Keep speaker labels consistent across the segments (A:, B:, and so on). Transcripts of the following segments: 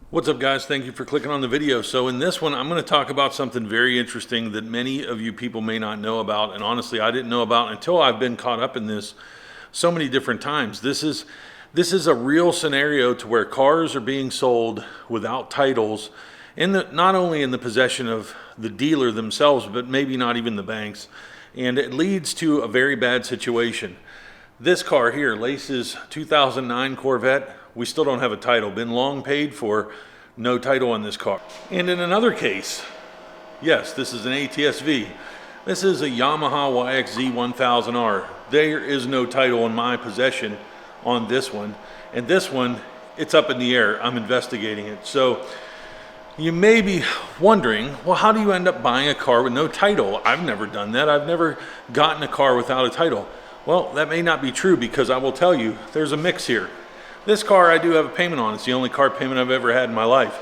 A: What's up, guys? Thank you for clicking on the video. So in this one, I'm going to talk about something very interesting that many of you people may not know about, and honestly I didn't know about until I've been caught up in this so many different times. This is a real scenario to where cars are being sold without titles, not only in the possession of the dealer themselves, but maybe not even the banks, and it leads to a very bad situation. This car here, Lace's 2009 Corvette, we still don't have a title. Been long paid for, no title on this car. And in another case, yes, this is an ATSV. This is a Yamaha YXZ 1000R. There is no title in my possession on this one. And this one, it's up in the air. I'm investigating it. So you may be wondering, well, how do you end up buying a car with no title? I've never done that. I've never gotten a car without a title. Well, that may not be true, because I will tell you, there's a mix here. This car I do have a payment on. It's the only car payment I've ever had in my life.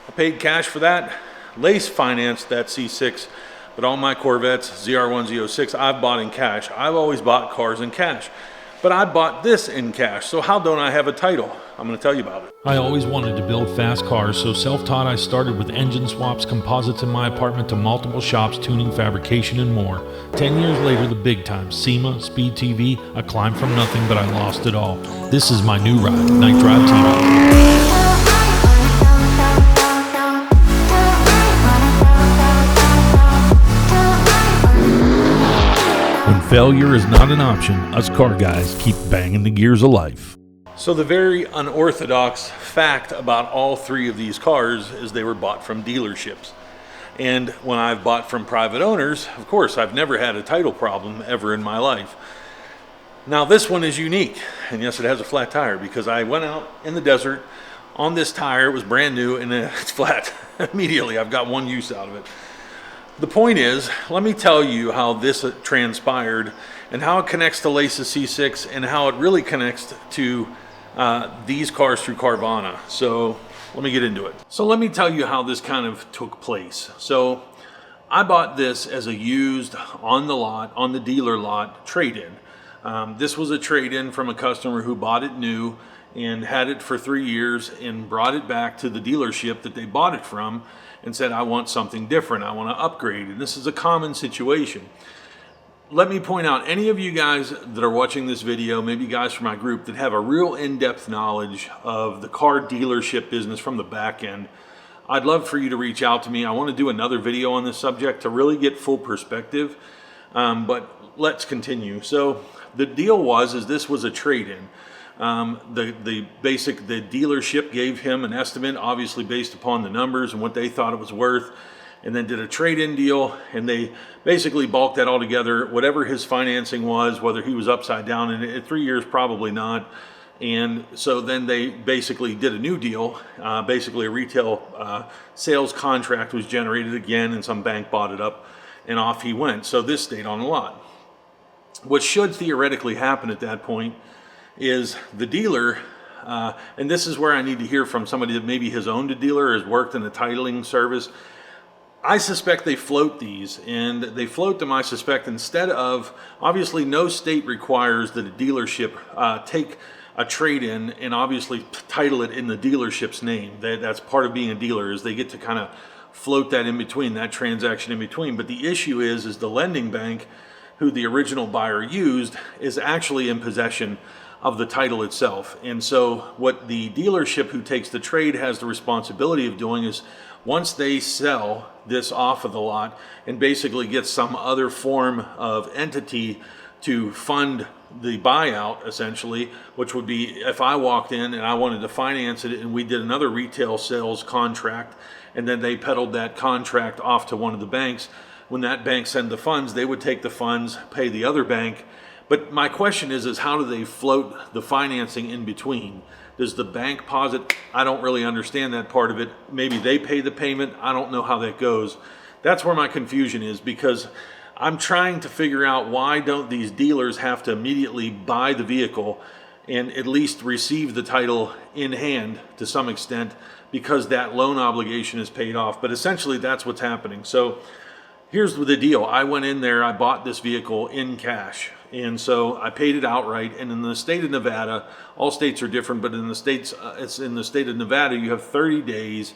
A: I paid cash for that. Lace financed that C6, but all my Corvettes, ZR1, Z06, I've bought in cash. I've always bought cars in cash, but I bought this in cash. So how don't I have a title? I'm going to tell you about it.
B: I always wanted to build fast cars, so self-taught I started with engine swaps, composites in my apartment, to multiple shops, tuning, fabrication, and more. 10 years later, the big time, SEMA, Speed TV, I climbed from nothing, but I lost it all. This is my new ride, KnightDriveTV. When failure is not an option, us car guys keep banging the gears of life.
A: So the very unorthodox fact about all three of these cars is they were bought from dealerships. And when I've bought from private owners, of course, I've never had a title problem ever in my life. Now this one is unique, and yes, it has a flat tire, because I went out in the desert on this tire. It was brand new, and it's flat immediately. I've got one use out of it. The point is, let me tell you how this transpired and how it connects to Lace's C6 and how it really connects to these cars through Carvana. So let me get into it. So let me tell you how this kind of took place. So I bought this as a used, on the lot, on the dealer lot, trade-in. This was a trade-in from a customer who bought it new and had it for 3 years and brought it back to the dealership that they bought it from and said, I want something different, I want to upgrade. And this is a common situation. Let me point out, any of you guys that are watching this video, maybe guys from my group, that have a real in-depth knowledge of the car dealership business from the back end, I'd love for you to reach out to me. I want to do another video on this subject to really get full perspective, but let's continue. So the deal is this was a trade-in. The dealership gave him an estimate, obviously based upon the numbers and what they thought it was worth, and then did a trade-in deal, and they basically bulked that all together, whatever his financing was, whether he was upside down in 3 years, probably not. And so then they basically did a new deal. Basically a retail sales contract was generated again, and some bank bought it up, and off he went. So this stayed on the lot. What should theoretically happen at that point is the dealer, and this is where I need to hear from somebody that maybe has owned a dealer or has worked in a titling service. I suspect they float these, and they float them, I suspect, instead of, obviously no state requires that a dealership take a trade-in and obviously title it in the dealership's name. That's part of being a dealer, is they get to kind of float that in between, that transaction in between. But the issue is the lending bank, who the original buyer used, is actually in possession of the title itself. And so what the dealership who takes the trade has the responsibility of doing is, once they sell this off of the lot and basically get some other form of entity to fund the buyout, essentially, which would be if I walked in and I wanted to finance it and we did another retail sales contract, and then they peddled that contract off to one of the banks. When that bank sent the funds, they would take the funds, pay the other bank. But my question is how do they float the financing in between? Does the bank posit? I don't really understand that part of it. Maybe they pay the payment. I don't know how that goes. That's where my confusion is, because I'm trying to figure out, why don't these dealers have to immediately buy the vehicle and at least receive the title in hand to some extent, because that loan obligation is paid off. But essentially that's what's happening. So here's the deal. I went in there, I bought this vehicle in cash, And so I paid it outright. And in the state of Nevada, all states are different, but in the states, it's in the state of Nevada, you have 30 days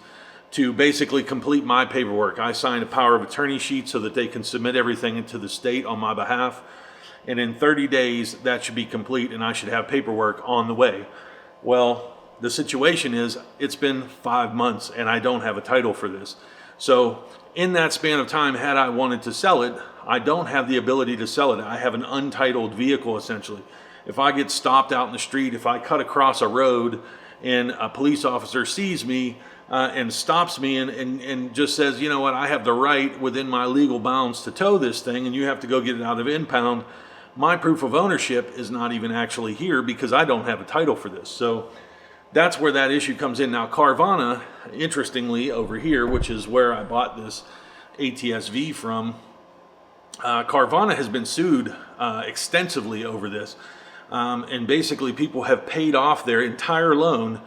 A: to basically complete my paperwork. I signed a power of attorney sheet so that they can submit everything into the state on my behalf. And in 30 days, that should be complete and I should have paperwork on the way. Well, the situation is it's been 5 months and I don't have a title for this. So in that span of time, had I wanted to sell it, I don't have the ability to sell it. I have an untitled vehicle essentially. If I get stopped out in the street, if I cut across a road and a police officer sees me and stops me and just says, you know what, I have the right within my legal bounds to tow this thing and you have to go get it out of impound, my proof of ownership is not even actually here because I don't have a title for this. So that's where that issue comes in. Now Carvana, interestingly over here, which is where I bought this ATS-V from, Carvana has been sued extensively over this. And basically people have paid off their entire loan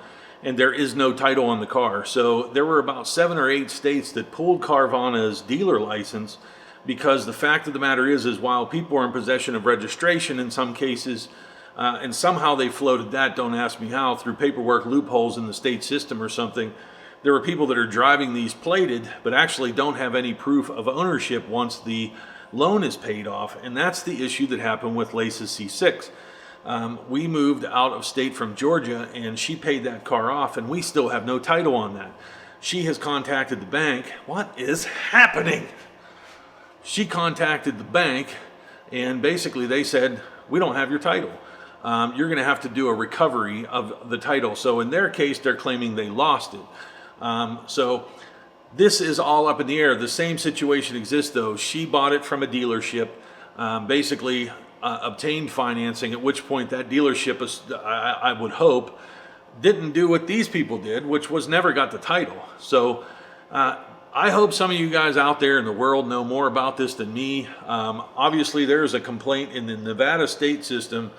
A: and there is no title on the car. So there were about 7 or 8 states that pulled Carvana's dealer license because the fact of the matter is while people are in possession of registration in some cases, and somehow they floated that, don't ask me how, through paperwork loopholes in the state system or something, there are people that are driving these plated but actually don't have any proof of ownership once the loan is paid off. And that's the issue that happened with Lace's C6. We moved out of state from Georgia and she paid that car off and we still have no title on that. She has contacted the bank. What is happening? She contacted the bank and basically they said, we don't have your title. You're going to have to do a recovery of the title. So in their case, they're claiming they lost it. So this is all up in the air. The same situation exists though. She bought it from a dealership, basically obtained financing, at which point that dealership, I would hope, didn't do what these people did, which was never got the title. So I hope some of you guys out there in the world know more about this than me. Obviously, there's a complaint in the Nevada state system.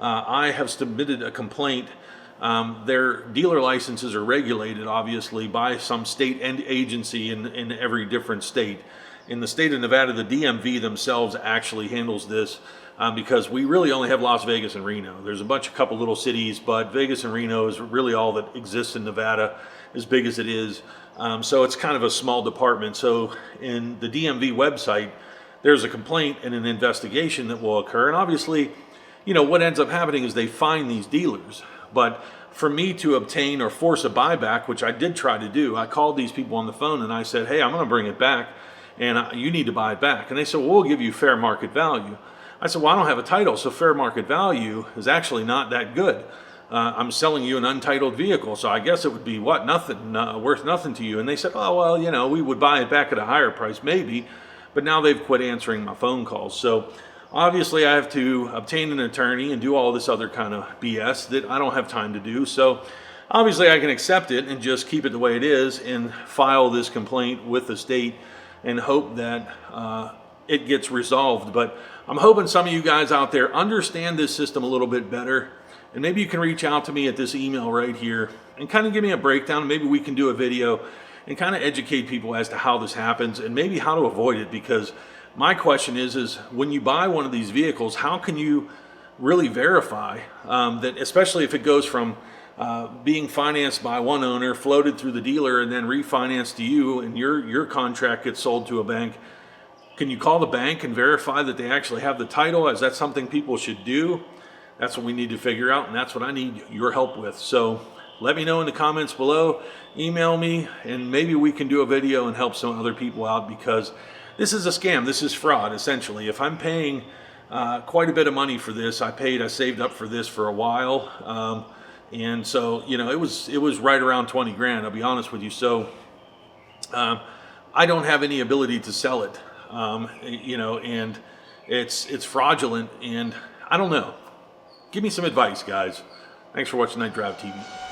A: I have submitted a complaint. Their dealer licenses are regulated, obviously, by some state and agency in every different state. In the state of Nevada, the DMV themselves actually handles this because we really only have Las Vegas and Reno. There's a couple little cities, but Vegas and Reno is really all that exists in Nevada, as big as it is. So it's kind of a small department. So in the DMV website, there's a complaint and an investigation that will occur. And obviously, you know, what ends up happening is they fine these dealers. But for me to obtain or force a buyback, which I did try to do, I called these people on the phone and I said, hey, I'm going to bring it back and you need to buy it back. And they said, well, we'll give you fair market value. I said, well, I don't have a title, so fair market value is actually not that good. I'm selling you an untitled vehicle, so I guess it would be what? Nothing, worth nothing to you. And they said, oh, well, you know, we would buy it back at a higher price, maybe. But now they've quit answering my phone calls. So obviously I have to obtain an attorney and do all this other kind of BS that I don't have time to do. So obviously I can accept it and just keep it the way it is and file this complaint with the state and hope that it gets resolved. But I'm hoping some of you guys out there understand this system a little bit better. And maybe you can reach out to me at this email right here and kind of give me a breakdown. Maybe we can do a video and kind of educate people as to how this happens and maybe how to avoid it. Because my question is when you buy one of these vehicles, how can you really verify that, especially if it goes from being financed by one owner, floated through the dealer, and then refinanced to you, and your contract gets sold to a bank? Can you call the bank and verify that they actually have the title? Is that something people should do? That's what we need to figure out, and that's what I need your help with. So let me know in the comments below, email me, and maybe we can do a video and help some other people out, because this is a scam. This is fraud, essentially. If I'm paying quite a bit of money for this, I saved up for this for a while, and so, you know, it was right around 20 grand, I'll be honest with you. So I don't have any ability to sell it, you know, and it's fraudulent, and I don't know. Give me some advice, guys. Thanks for watching Night Drive TV.